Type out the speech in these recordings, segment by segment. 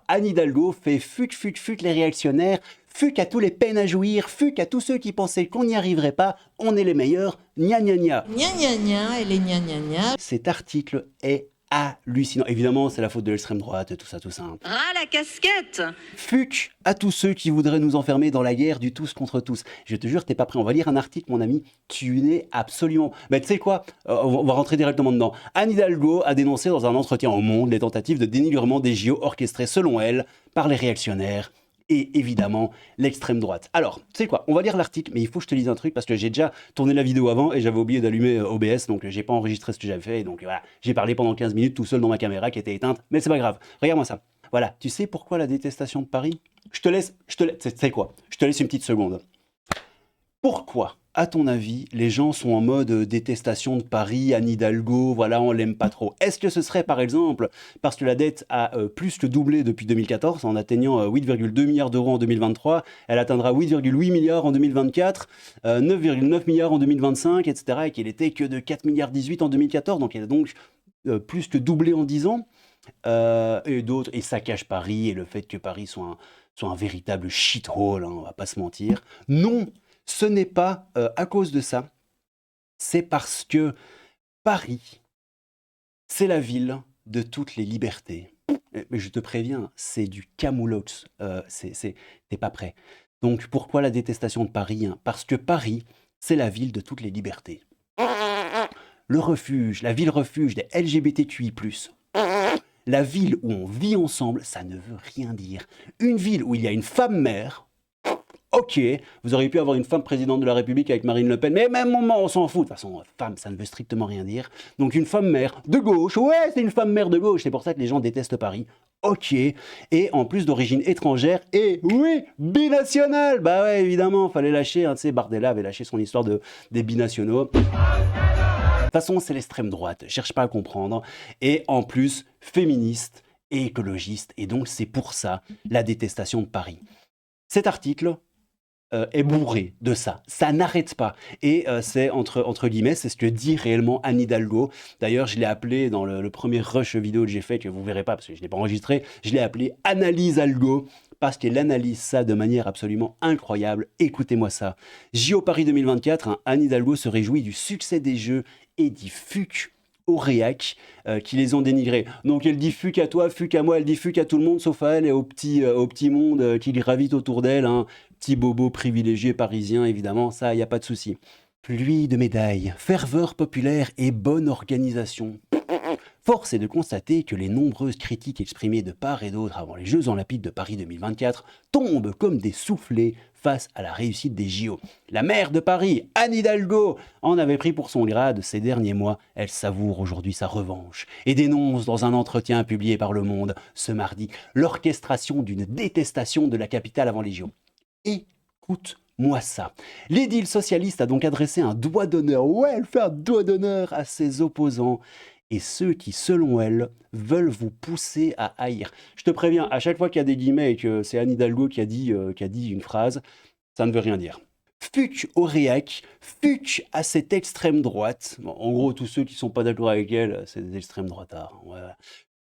Anne Hidalgo fait fuck les réactionnaires, fuck à tous les peines à jouir, fuck à tous ceux qui pensaient qu'on n'y arriverait pas, on est les meilleurs, gna gna gna. Gna gna gna et les gna gna gna. Cet article est hallucinant. Évidemment, c'est la faute de l'extrême droite, tout ça. Ah, la casquette! Fuck à tous ceux qui voudraient nous enfermer dans la guerre du tous contre tous. Je te jure, t'es pas prêt. On va lire un article, mon ami. Tu n'es absolument... Mais tu sais quoi, on va rentrer directement dedans. Anne Hidalgo a dénoncé dans un entretien au Monde les tentatives de dénigrement des JO orchestrées, selon elle, par les réactionnaires et évidemment l'extrême droite. Alors, tu sais quoi, on va lire l'article, mais il faut que je te lise un truc parce que j'ai déjà tourné la vidéo avant et j'avais oublié d'allumer OBS, donc j'ai pas enregistré ce que j'avais fait, donc voilà, j'ai parlé pendant 15 minutes tout seul dans ma caméra qui était éteinte, mais c'est pas grave, regarde-moi ça. Voilà, tu sais pourquoi la détestation de Paris? Tu sais quoi, je te laisse une petite seconde. Pourquoi, à ton avis, les gens sont en mode détestation de Paris, Anne Hidalgo, voilà, on l'aime pas trop? Est-ce que ce serait, par exemple, parce que la dette a plus que doublé depuis 2014, en atteignant 8,2 milliards d'euros en 2023, elle atteindra 8,8 milliards en 2024, 9,9 milliards en 2025, etc., et qu'elle était que de 4 milliards 18 en 2014, donc elle a donc plus que doublé en 10 ans, et d'autres, et ça cache Paris, et le fait que Paris soit un véritable shithole, hein, on va pas se mentir. Non! Ce n'est pas à cause de ça, c'est parce que Paris, c'est la ville de toutes les libertés. Mais je te préviens, c'est du camoulox, t'es pas prêt. Donc pourquoi la détestation de Paris, hein? Parce que Paris, c'est la ville de toutes les libertés. Le refuge, la ville refuge des LGBTQI+. La ville où on vit ensemble, ça ne veut rien dire. Une ville où il y a une femme mère. Ok, vous auriez pu avoir une femme présidente de la République avec Marine Le Pen, mais même moment, on s'en fout. De toute façon, femme, ça ne veut strictement rien dire. Donc une femme mère de gauche, ouais, c'est une femme mère de gauche, c'est pour ça que les gens détestent Paris. Ok, et en plus d'origine étrangère, et oui, binationale. Bah ouais, évidemment, fallait lâcher, hein, tu sais, Bardella avait lâché son histoire des binationaux. De toute façon, c'est l'extrême droite, cherche pas à comprendre. Et en plus, féministe et écologiste, et donc c'est pour ça la détestation de Paris. Cet article est bourré de ça. Ça n'arrête pas. Et c'est, entre guillemets, c'est ce que dit réellement Anne Hidalgo. D'ailleurs, je l'ai appelé dans le premier rush vidéo que j'ai fait, que vous verrez pas parce que je ne l'ai pas enregistré, je l'ai appelé Analyse Algo, parce qu'elle analyse ça de manière absolument incroyable. Écoutez-moi ça. JO Paris 2024, hein, Anne Hidalgo se réjouit du succès des Jeux et dit fuck aux réacs qui les ont dénigrés. Donc elle dit fuck à toi, fuck à moi, elle dit fuck à tout le monde sauf à elle et au petit monde qui gravite autour d'elle, hein. Petit bobo privilégié parisien, évidemment, ça, il n'y a pas de souci. Pluie de médailles, ferveur populaire et bonne organisation. Force est de constater que les nombreuses critiques exprimées de part et d'autre avant les Jeux Olympiques de Paris 2024 tombent comme des soufflets face à la réussite des JO. La maire de Paris, Anne Hidalgo, en avait pris pour son grade ces derniers mois. Elle savoure aujourd'hui sa revanche et dénonce dans un entretien publié par Le Monde ce mardi l'orchestration d'une détestation de la capitale avant les JO. Écoute-moi ça. L'édile socialiste a donc adressé un doigt d'honneur, ouais, elle fait un doigt d'honneur à ses opposants et ceux qui, selon elle, veulent vous pousser à haïr. Je te préviens, à chaque fois qu'il y a des guillemets et que c'est Anne Hidalgo qui a dit une phrase, ça ne veut rien dire. Fuck au réac, fuck à cette extrême droite. Bon, en gros, tous ceux qui ne sont pas d'accord avec elle, c'est des extrêmes droitards. Ouais.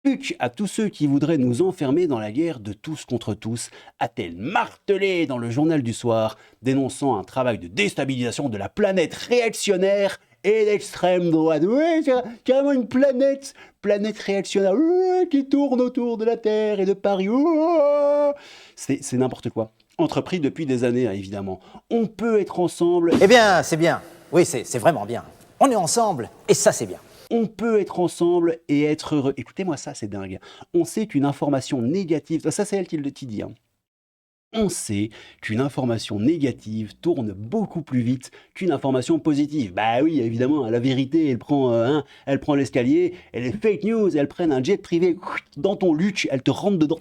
Fuck à tous ceux qui voudraient nous enfermer dans la guerre de tous contre tous, a-t-elle martelé dans le journal du soir, dénonçant un travail de déstabilisation de la planète réactionnaire et d'extrême droite. Oui, c'est carrément une planète réactionnaire qui tourne autour de la Terre et de Paris. C'est n'importe quoi. Entrepris depuis des années, hein, évidemment. On peut être ensemble. Eh bien, c'est bien. Oui, c'est vraiment bien. On est ensemble et ça, c'est bien. On peut être ensemble et être heureux. Écoutez-moi ça, c'est dingue. On sait qu'une information négative, ça c'est elle qui le dit, hein. On sait qu'une information négative tourne beaucoup plus vite qu'une information positive. Bah oui, évidemment, la vérité, elle prend l'escalier, et les fake news, elles prennent un jet privé dans ton luch, elles te rentrent dedans.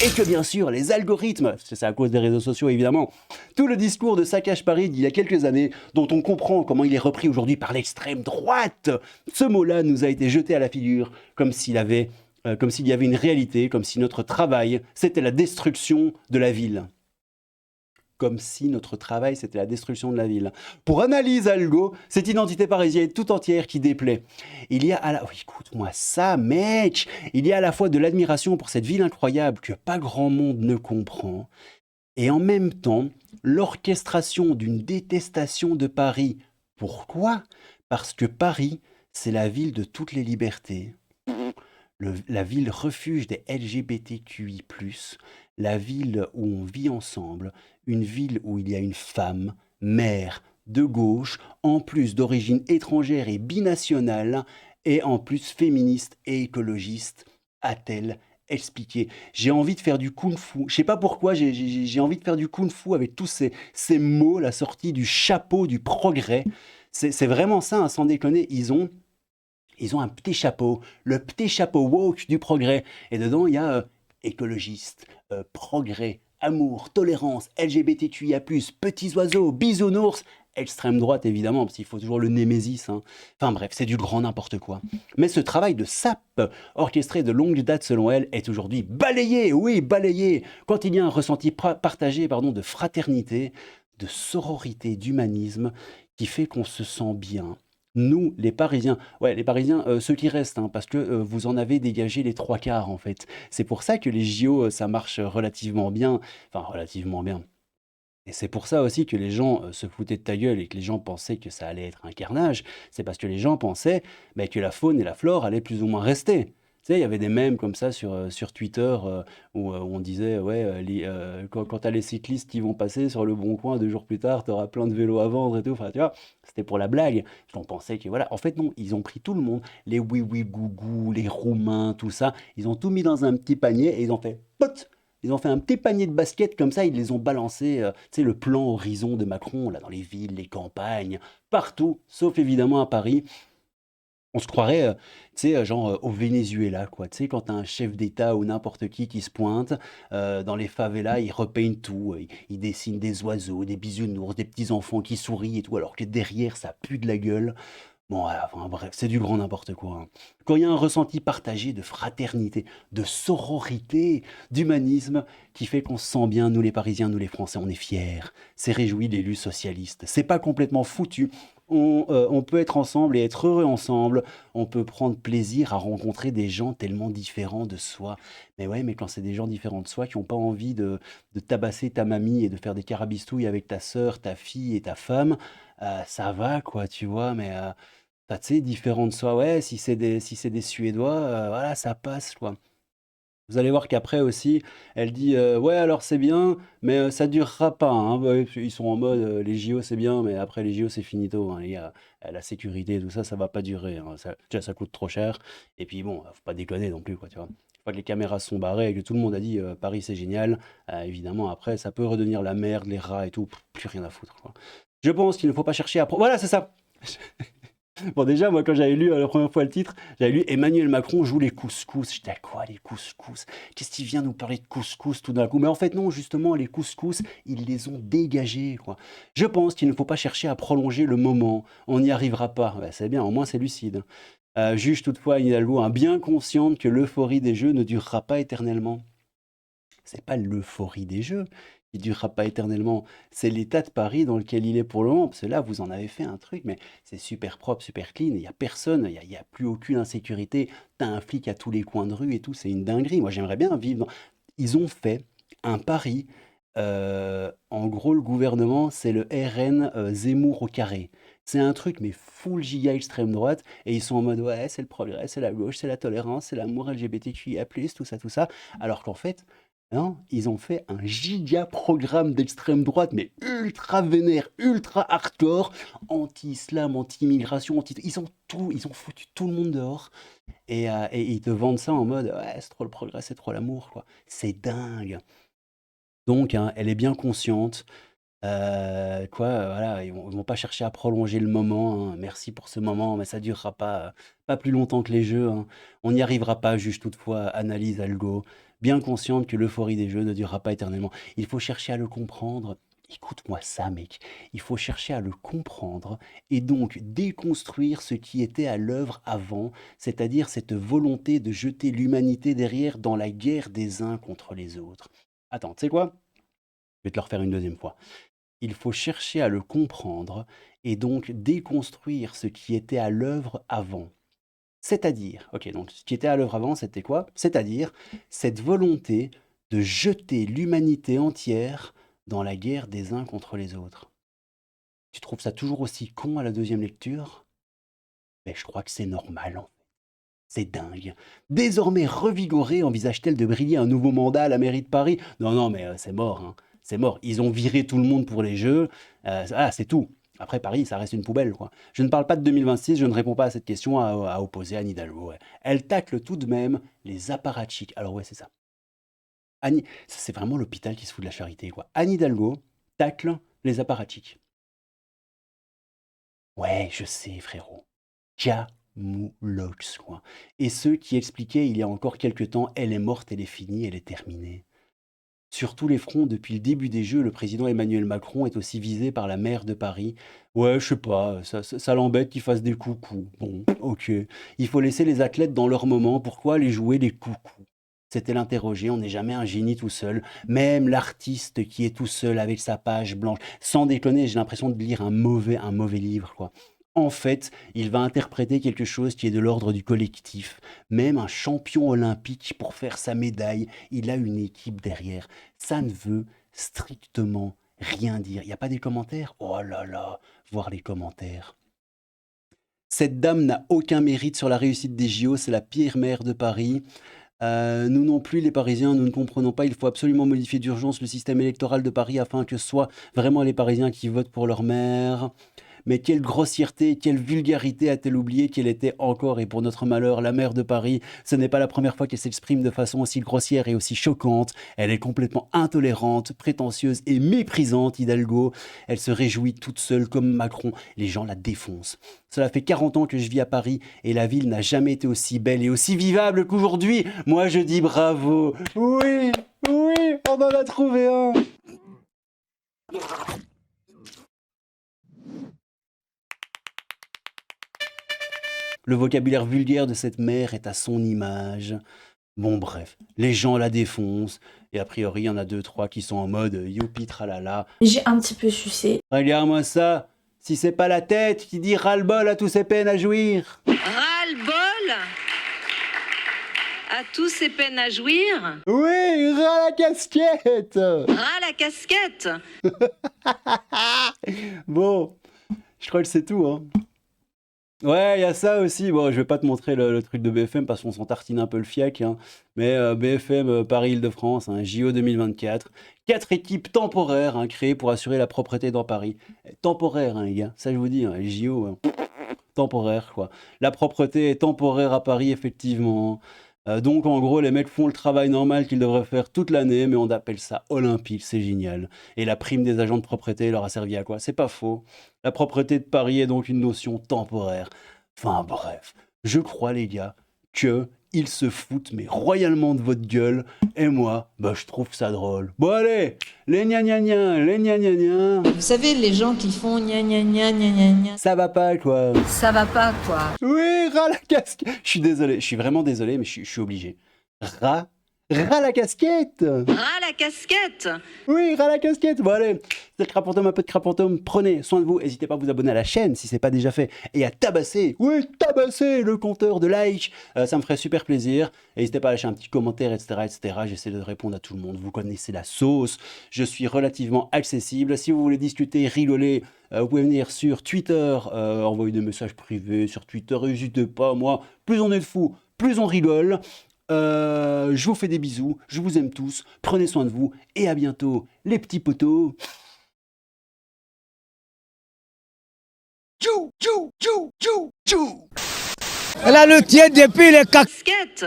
Et que bien sûr, les algorithmes, c'est à cause des réseaux sociaux évidemment, tout le discours de Saccage Paris d'il y a quelques années, dont on comprend comment il est repris aujourd'hui par l'extrême droite, ce mot-là nous a été jeté à la figure comme s'il y avait une réalité, comme si notre travail, c'était la destruction de la ville. comme si notre travail, c'était la destruction de la ville. Pour Analyse Algo, cette identité parisienne tout entière qui déplaît. Il y a à la... Oh, écoute-moi ça, mec! Il y a à la fois de l'admiration pour cette ville incroyable que pas grand monde ne comprend, et en même temps, l'orchestration d'une détestation de Paris. Pourquoi? Parce que Paris, c'est la ville de toutes les libertés. La ville refuge des LGBTQI+, la ville où on vit ensemble, une ville où il y a une femme, mère, de gauche, en plus d'origine étrangère et binationale, et en plus féministe et écologiste, a-t-elle expliqué. J'ai envie de faire du kung-fu. Je sais pas pourquoi, j'ai envie de faire du kung-fu avec tous ces mots, la sortie du chapeau du progrès. C'est vraiment ça, hein, sans déconner. Ils ont un petit chapeau, le petit chapeau woke du progrès. Et dedans, il y a écologiste, progrès, amour, tolérance, LGBTQIA+, petits oiseaux, bisounours, extrême droite évidemment, parce qu'il faut toujours le némésis. Hein. Enfin bref, c'est du grand n'importe quoi. Mais ce travail de sape, orchestré de longue date selon elle, est aujourd'hui balayé, oui, balayé, quand il y a un ressenti partagé de fraternité, de sororité, d'humanisme, qui fait qu'on se sent bien. Nous, les Parisiens, ceux qui restent, hein, parce que vous en avez dégagé les trois quarts en fait. C'est pour ça que les JO, ça marche relativement bien, enfin relativement bien. Et c'est pour ça aussi que les gens se foutaient de ta gueule et que les gens pensaient que ça allait être un carnage. C'est parce que les gens pensaient que la faune et la flore allaient plus ou moins rester. Tu sais, il y avait des mèmes comme ça sur Twitter où on disait, ouais, quand t'as les cyclistes qui vont passer sur le bon coin 2 jours plus tard, t'auras plein de vélos à vendre et tout. Enfin, tu vois, c'était pour la blague. On pensait que voilà. En fait, non, ils ont pris tout le monde, les oui-oui gougou, les Roumains, tout ça. Ils ont tout mis dans un petit panier et ils ont fait pot. Ils ont fait un petit panier de basket comme ça, ils les ont balancés, tu sais, le plan horizon de Macron, là, dans les villes, les campagnes, partout, sauf évidemment à Paris. On se croirait, tu sais, genre au Venezuela, quoi. Tu sais, quand t'as un chef d'État ou n'importe qui se pointe dans les favelas, il repeigne tout, il dessine des oiseaux, des bisounours, des petits enfants qui sourient et tout, alors que derrière, ça pue de la gueule. Bon, voilà, enfin, bref, c'est du grand n'importe quoi. Hein. Quand il y a un ressenti partagé de fraternité, de sororité, d'humanisme, qui fait qu'on se sent bien, nous les Parisiens, nous les Français, on est fiers. C'est réjoui l'élu socialiste. C'est pas complètement foutu. On peut être ensemble et être heureux ensemble. On peut prendre plaisir à rencontrer des gens tellement différents de soi. Mais ouais, mais quand c'est des gens différents de soi qui n'ont pas envie de tabasser ta mamie et de faire des carabistouilles avec ta sœur, ta fille et ta femme, ça va, quoi, tu vois, mais bah, tu sais, différent de soi, ouais, si c'est des Suédois, voilà, ça passe, quoi. Vous allez voir qu'après aussi, elle dit ouais, alors c'est bien, mais ça durera pas. Hein. Ouais, ils sont en mode les JO c'est bien, mais après les JO c'est finito. Hein. La sécurité et tout ça, ça va pas durer. Hein. Déjà, ça coûte trop cher. Et puis bon, faut pas déconner non plus, quoi, tu vois. Une fois que les caméras sont barrées et que tout le monde a dit Paris c'est génial, évidemment, après ça peut redevenir la merde, les rats et tout, plus rien à foutre, quoi. Je pense qu'il ne faut pas chercher à. Voilà, c'est ça! Bon, déjà, moi, quand j'avais lu la première fois le titre, j'avais lu Emmanuel Macron joue les couscous. J'étais à quoi, les couscous? Qu'est-ce qu'il vient nous parler de couscous tout d'un coup? Mais en fait, non, justement, les couscous, ils les ont dégagés, quoi. Je pense qu'il ne faut pas chercher à prolonger le moment. On n'y arrivera pas. Bah, c'est bien, au moins c'est lucide. Juge toutefois Anne Hidalgo, hein, bien consciente que l'euphorie des Jeux ne durera pas éternellement. C'est pas l'euphorie des Jeux qui durera pas éternellement, c'est l'état de Paris dans lequel il est pour le moment. Parce que là, vous en avez fait un truc, mais c'est super propre, super clean, il y a personne, il y a plus aucune insécurité. T'as un flic à tous les coins de rue et tout, c'est une dinguerie. Moi, j'aimerais bien vivre dans... Ils ont fait un Paris, en gros, le gouvernement, c'est le RN, Zemmour au carré. C'est un truc, mais full giga extrême droite, et ils sont en mode, ouais, c'est le progrès, c'est la gauche, c'est la tolérance, c'est l'amour LGBTQIA+, tout ça, tout ça. Alors qu'en fait, non, ils ont fait un giga programme d'extrême droite, mais ultra vénère, ultra hardcore, anti-islam, anti-immigration, ils ont foutu tout le monde dehors, et ils te vendent ça en mode, ouais, c'est trop le progrès, c'est trop l'amour, quoi. C'est dingue. Donc, hein, elle est bien consciente, voilà, ils vont pas chercher à prolonger le moment, hein. Merci pour ce moment, mais ça durera pas plus longtemps que les Jeux, hein. On n'y arrivera pas, juge toutefois Analyse Algo, bien consciente que l'euphorie des Jeux ne durera pas éternellement. Il faut chercher à le comprendre. Écoute-moi ça, mec. Il faut chercher à le comprendre et donc déconstruire ce qui était à l'œuvre avant, c'est-à-dire cette volonté de jeter l'humanité derrière dans la guerre des uns contre les autres. Attends, tu sais quoi? Je vais te le refaire une deuxième fois. Il faut chercher à le comprendre et donc déconstruire ce qui était à l'œuvre avant. C'est-à-dire, ok, donc ce qui était à l'œuvre avant, c'était quoi? C'est-à-dire cette volonté de jeter l'humanité entière dans la guerre des uns contre les autres. Tu trouves ça toujours aussi con à la deuxième lecture? Ben, je crois que c'est normal, hein. C'est dingue. Désormais revigorée, envisage-t-elle de briller un nouveau mandat à la mairie de Paris? Non, non, mais c'est mort, hein. C'est mort. Ils ont viré tout le monde pour les Jeux. C'est tout. Après, Paris, ça reste une poubelle, quoi. Je ne parle pas de 2026, je ne réponds pas à cette question à opposer Anne Hidalgo. Ouais. Elle tacle tout de même les apparatchiks. Alors ouais, c'est ça. Ça, c'est vraiment l'hôpital qui se fout de la charité, quoi. Anne Hidalgo tacle les apparatchiks. Ouais, je sais, frérot. Camoulox, quoi. Et ceux qui expliquaient il y a encore quelque temps, elle est morte, elle est finie, elle est terminée. Sur tous les fronts, depuis le début des Jeux, le président Emmanuel Macron est aussi visé par la maire de Paris. Ouais, je sais pas, ça l'embête qu'il fasse des coucous. Bon, ok. Il faut laisser les athlètes dans leur moment. Pourquoi aller jouer les coucous? C'était l'interroger, on n'est jamais un génie tout seul. Même l'artiste qui est tout seul avec sa page blanche. Sans déconner, j'ai l'impression de lire un mauvais livre, quoi. En fait, il va interpréter quelque chose qui est de l'ordre du collectif. Même un champion olympique, pour faire sa médaille, il a une équipe derrière. Ça ne veut strictement rien dire. Il n'y a pas des commentaires? Oh là là, voir les commentaires. Cette dame n'a aucun mérite sur la réussite des JO, c'est la pire maire de Paris. Nous non plus, les Parisiens, nous ne comprenons pas. Il faut absolument modifier d'urgence le système électoral de Paris afin que ce soit vraiment les Parisiens qui votent pour leur maire. Mais quelle grossièreté, quelle vulgarité a-t-elle oublié qu'elle était encore, et pour notre malheur, la maire de Paris? Ce n'est pas la première fois qu'elle s'exprime de façon aussi grossière et aussi choquante. Elle est complètement intolérante, prétentieuse et méprisante, Hidalgo. Elle se réjouit toute seule comme Macron. Les gens la défoncent. Cela fait 40 ans que je vis à Paris et la ville n'a jamais été aussi belle et aussi vivable qu'aujourd'hui. Moi, je dis bravo. Oui, oui, on en a trouvé un. Le vocabulaire vulgaire de cette mère est à son image. Bon, bref, les gens la défoncent. Et a priori, il y en a 2-3 qui sont en mode youpi tralala. J'ai un petit peu sucé. Regarde-moi ça. Si c'est pas la tête qui dit ras-le-bol à tous ces peines à jouir. Ras-le-bol à tous ces peines à jouir. Oui, ras la casquette. Ras la casquette. Bon, je crois que c'est tout, hein. Ouais, il y a ça aussi. Bon, je vais pas te montrer le truc de BFM parce qu'on s'en tartine un peu le fiac, hein. Mais BFM Paris-Île-de-France, hein, JO 2024. 4 équipes temporaires, hein, créées pour assurer la propreté dans Paris. Temporaire, hein, les gars. Ça, je vous dis, hein, les JO, hein, temporaire, quoi. La propreté est temporaire à Paris, effectivement. Donc, en gros, les mecs font le travail normal qu'ils devraient faire toute l'année, mais on appelle ça olympique, c'est génial. Et la prime des agents de propreté leur a servi à quoi? C'est pas faux. La propreté de Paris est donc une notion temporaire. Enfin bref, je crois les gars que ils se foutent mais royalement de votre gueule et moi, bah je trouve ça drôle. Bon allez, les gna gna gna, les gna gna gna. Vous savez, les gens qui font gna gna gna gna gna gna. Ça va pas quoi. Ça va pas, quoi. Oui, ras la casquette. Je suis désolé, je suis vraiment désolé mais je suis obligé. Ras la casquette. Ras la casquette. Oui, ras la casquette. Bon allez, c'est le Crapontum, un peu de Crapontum. Prenez soin de vous. N'hésitez pas à vous abonner à la chaîne si c'est pas déjà fait. Et à tabasser, oui, tabasser le compteur de likes. Ça me ferait super plaisir. N'hésitez pas à lâcher un petit commentaire, etc. etc. J'essaie de répondre à tout le monde. Vous connaissez la sauce. Je suis relativement accessible. Si vous voulez discuter, rigoler, vous pouvez venir sur Twitter, envoyer des messages privés sur Twitter. N'hésitez pas, moi, plus on est de fous, plus on rigole. Je vous fais des bisous, je vous aime tous, prenez soin de vous et à bientôt les petits potos. Tchou, tchou, tchou, tchou, tchou. Elle a le tien depuis les cac. Casquette.